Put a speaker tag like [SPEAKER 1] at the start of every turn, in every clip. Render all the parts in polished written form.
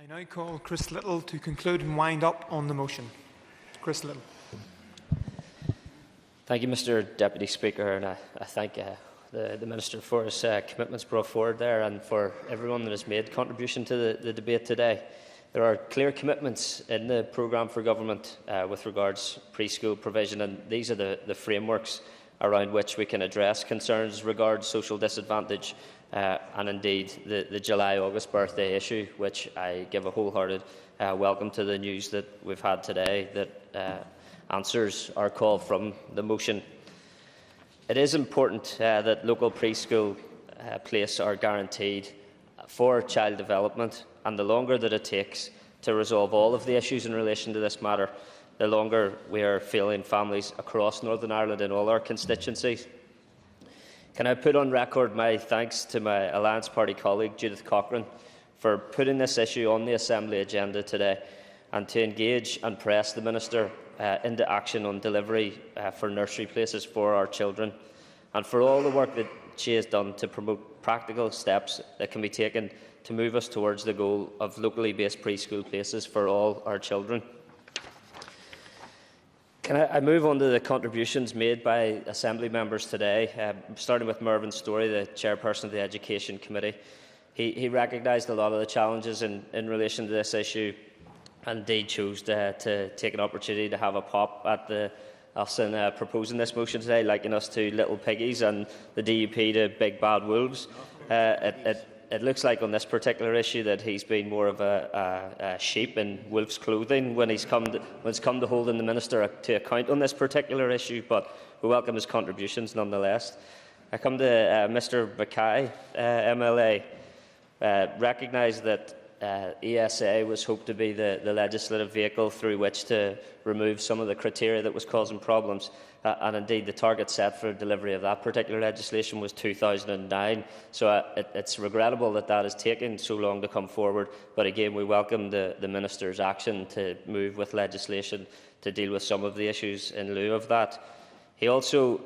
[SPEAKER 1] I now call Chris Lyttle to conclude and wind up on the motion. Chris Lyttle.
[SPEAKER 2] Thank you, Mr Deputy Speaker, and I thank the Minister for his commitments brought forward there and for everyone that has made contribution to the debate today. There are clear commitments in the programme for government with regards preschool provision, and these are the frameworks around which we can address concerns regarding social disadvantage and indeed the July-August birthday issue, which I give a wholehearted welcome to the news that we've had today that answers our call from the motion. It is important that local preschool places are guaranteed for child development, and the longer that it takes to resolve all of the issues in relation to this matter, the longer we are failing families across Northern Ireland in all our constituencies. Can I put on record my thanks to my Alliance Party colleague Judith Cochrane for putting this issue on the Assembly agenda today and to engage and press the Minister into action on delivery for nursery places for our children, and for all the work that she has done to promote practical steps that can be taken to move us towards the goal of locally based preschool places for all our children. Can I move on to the contributions made by Assembly members today, starting with Mervyn Storey, the Chairperson of the Education Committee. He recognised a lot of the challenges in relation to this issue and indeed chose to take an opportunity to have a pop at us in proposing this motion today, likening us to little piggies and the DUP to big bad wolves. It looks like on this particular issue that he's been more of a sheep in wolf's clothing when it's come to holding the Minister to account on this particular issue, but we welcome his contributions nonetheless. I come to Mr Mackay, MLA. Recognise that ESA was hoped to be the legislative vehicle through which to remove some of the criteria that was causing problems, and indeed the target set for delivery of that particular legislation was 2009. So it's regrettable that that has taken so long to come forward, but again we welcome the Minister's action to move with legislation to deal with some of the issues in lieu of that. He also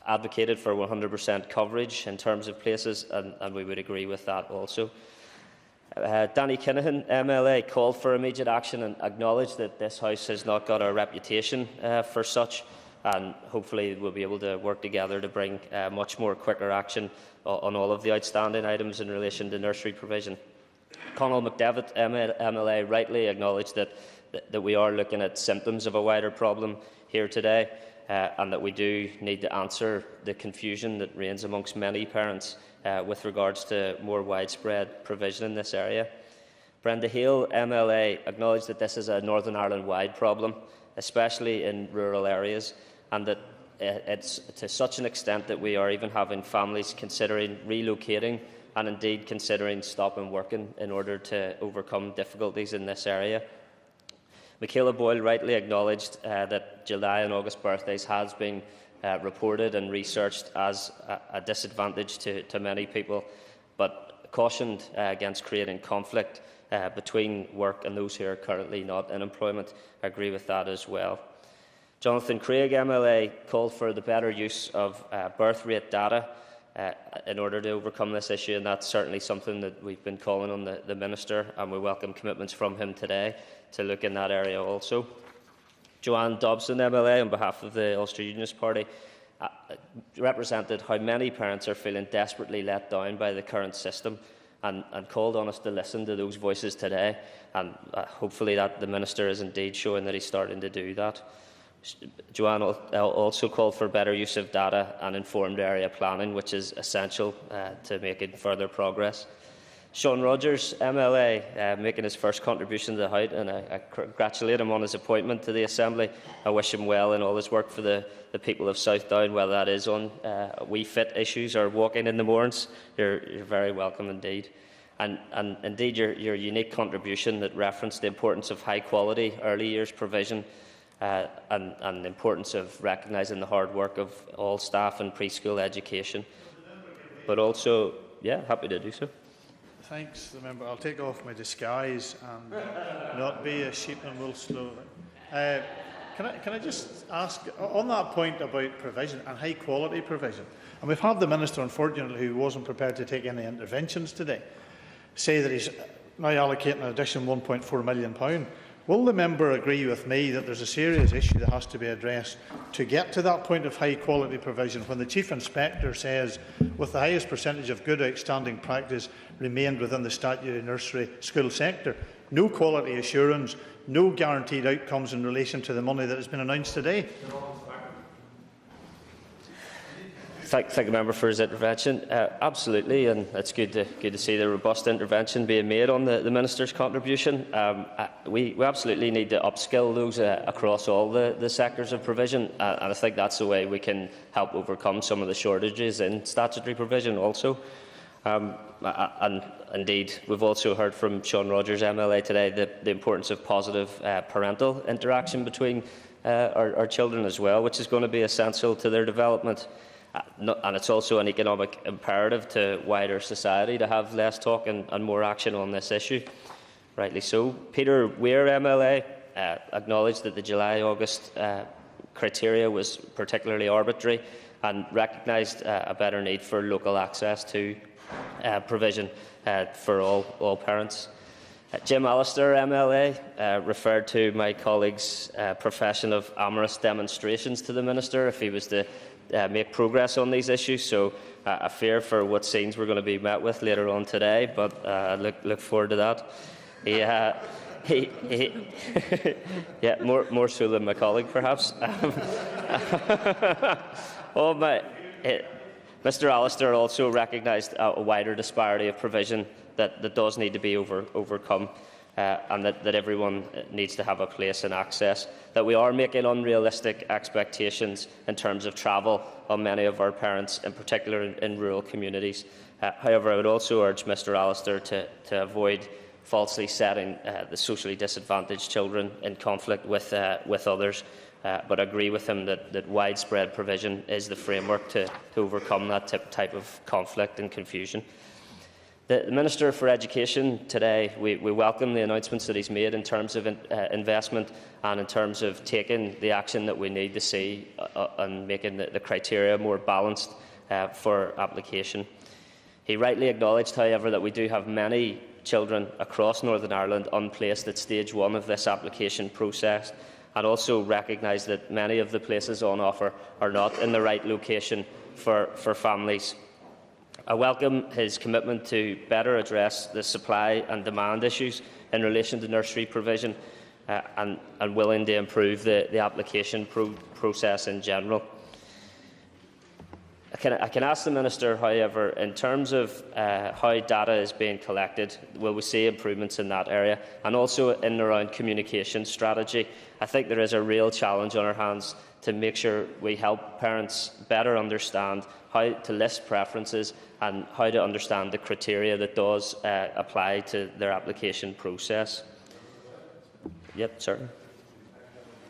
[SPEAKER 2] advocated for 100% coverage in terms of places, and we would agree with that also. Danny Kinahan, MLA, called for immediate action and acknowledged that this House has not got a reputation for such, and hopefully we'll be able to work together to bring much more quicker action on all of the outstanding items in relation to nursery provision. Conall McDevitt, MLA, rightly acknowledged that we are looking at symptoms of a wider problem here today, and that we do need to answer the confusion that reigns amongst many parents with regards to more widespread provision in this area. Brenda Hale, MLA, acknowledged that this is a Northern Ireland-wide problem, especially in rural areas, and that it's to such an extent that we are even having families considering relocating and indeed considering stopping working in order to overcome difficulties in this area. Michaela Boyle rightly acknowledged that July and August birthdays has been reported and researched as a disadvantage to many people, but cautioned against creating conflict between work and those who are currently not in employment. I agree with that as well. Jonathan Craig, MLA, called for the better use of birth rate data in order to overcome this issue, and that's certainly something that we've been calling on the Minister, and we welcome commitments from him today to look in that area also. Joanne Dobson, MLA, on behalf of the Ulster Unionist Party, represented how many parents are feeling desperately let down by the current system, and called on us to listen to those voices today, and hopefully that the Minister is indeed showing that he's starting to do that. Joanne also called for better use of data and informed area planning, which is essential to making further progress. Sean Rogers, MLA, making his first contribution to the House, and I congratulate him on his appointment to the Assembly. I wish him well in all his work for the people of South Down, whether that is on wee fit issues or walking in the mornings. You're very welcome indeed. And indeed your unique contribution that referenced the importance of high quality early years provision and the importance of recognising the hard work of all staff in preschool education. But also, yeah, happy to do so.
[SPEAKER 3] Thanks, the member. I'll take off my disguise and not be a sheep in wolf's clothing. Can I just ask, on that point about provision and high quality provision, and we've had the Minister, unfortunately, who wasn't prepared to take any interventions today, say that he's now allocating an additional £1.4 million. Will the member agree with me that there's a serious issue that has to be addressed to get to that point of high quality provision when the Chief Inspector says, with the highest percentage of good outstanding practice remained within the statutory nursery school sector, no quality assurance, no guaranteed outcomes in relation to the money that has been announced today?
[SPEAKER 2] Thank the member for his intervention. Absolutely, and it's good to see the robust intervention being made on the Minister's contribution. We absolutely need to upskill those across all the sectors of provision, and I think that's the way we can help overcome some of the shortages in statutory provision also. And indeed, we've also heard from Sean Rogers MLA today the importance of positive parental interaction between our children as well, which is going to be essential to their development. And it's also an economic imperative to wider society to have less talk and more action on this issue. Rightly so. Peter Weir MLA acknowledged that the July-August criteria was particularly arbitrary and recognised a better need for local access to provision for all parents. Jim Allister MLA referred to my colleague's profession of amorous demonstrations to the Minister if he was to make progress on these issues, so I fear for what scenes we're going to be met with later on today, but look forward to that. Yeah, more so than my colleague, perhaps. Mr Allister also recognised a wider disparity of provision that does need to be overcome. And that everyone needs to have a place and access, that we are making unrealistic expectations in terms of travel on many of our parents, in particular in rural communities. However, I would also urge Mr Allister to avoid falsely setting the socially disadvantaged children in conflict with others, but agree with him that widespread provision is the framework to overcome that type of conflict and confusion. The Minister for Education today, we welcome the announcements that he's made in terms of investment and in terms of taking the action that we need to see and making the criteria more balanced for application. He rightly acknowledged, however, that we do have many children across Northern Ireland unplaced at stage 1 of this application process, and also recognised that many of the places on offer are not in the right location for families. I welcome his commitment to better address the supply and demand issues in relation to nursery provision and willing to improve the application process in general. I can ask the Minister, however, in terms of how data is being collected, will we see improvements in that area, and also in and around communication strategy? I think there is a real challenge on our hands to make sure we help parents better understand how to list preferences and how to understand the criteria that does apply to their application process. Yep, sir.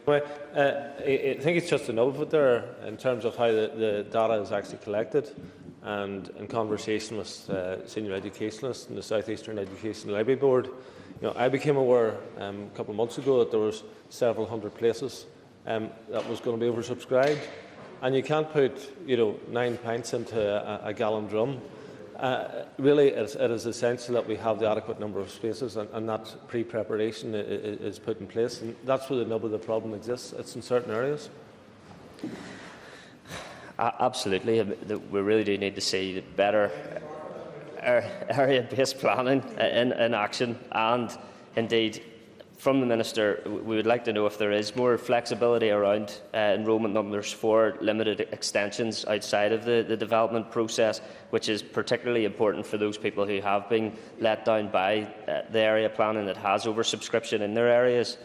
[SPEAKER 4] Well, I think it's just a note there in terms of how the data is actually collected, and in conversation with senior educationalists in the South Eastern Education Library Board, I became aware a couple of months ago that there was several hundred places that was going to be oversubscribed, and you can't put 9 pints into a gallon drum. Really, it is essential that we have the adequate number of spaces, and that pre-preparation is put in place. And that's where the nub of the problem exists. It's in certain areas.
[SPEAKER 2] Absolutely, we really do need to see better area-based planning in action, and indeed, from the Minister, we would like to know if there is more flexibility around enrolment numbers for limited extensions outside of the development process, which is particularly important for those people who have been let down by the area planning that has oversubscription in their areas.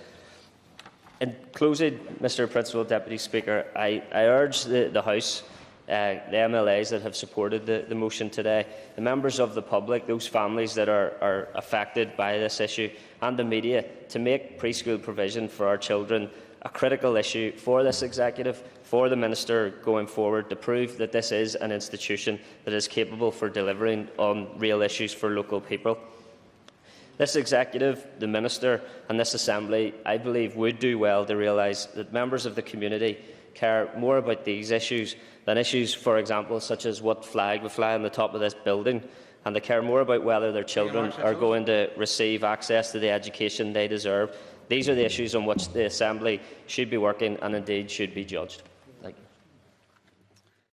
[SPEAKER 2] In closing, Mr Principal Deputy Speaker, I urge the House, the MLAs that have supported the motion today, the members of the public, those families that are affected by this issue, and the media, to make preschool provision for our children a critical issue for this executive, for the Minister going forward, to prove that this is an institution that is capable for delivering on real issues for local people. This executive, the Minister and this Assembly, I believe, would do well to realise that members of the community care more about these issues than issues, for example, such as what flag we fly on the top of this building, and they care more about whether their children are going to receive access to the education they deserve. These are the issues on which the Assembly should be working and indeed should be judged.